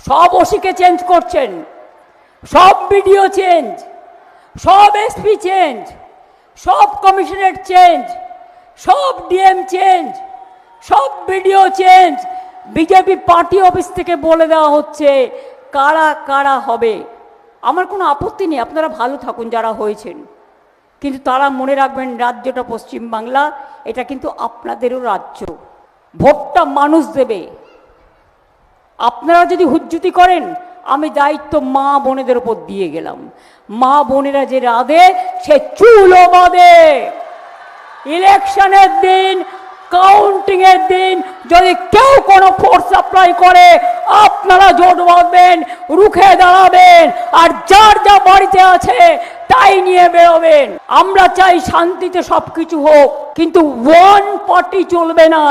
সব ওসিকে চেঞ্জ করছেন, সব বিডিও চেঞ্জ, সব এসপি চেঞ্জ, সব কমিশনারেট চেঞ্জ, সব ডিএম চেঞ্জ, সব BDO change. BJP party office থেকে বলে দেওয়া হচ্ছে কারা কারা হবে। আমার কোনো আপত্তি নেই, আপনারা ভালো থাকুন যারা হয়েছেন, কিন্তু তারা মনে রাখবেন রাজ্যটা পশ্চিমবাংলা, এটা কিন্তু আপনাদেরও রাজ্য। ভোটটা মানুষ দেবে। আপনারা যদি হুজ্জুতি করেন, আমি দায়িত্ব মা বোনেদের উপর দিয়ে গেলাম। মা বোনেরা যে রাধে সে চুলও বাঁধে। ইলেকশনের দিন, কাউন্টিং এর দিন যদি কেউ কোনো ফোর্স সাপ্লাই করে, আপনারা জোট বাঁধবেন, রুখে দাঁড়াবেন, আর যার যা বাড়িতে আছে তাই নিয়ে বেরোবেন। আমরা চাই শান্তিতে সবকিছু হোক, কিন্তু ওয়ান পার্টি চলবে না।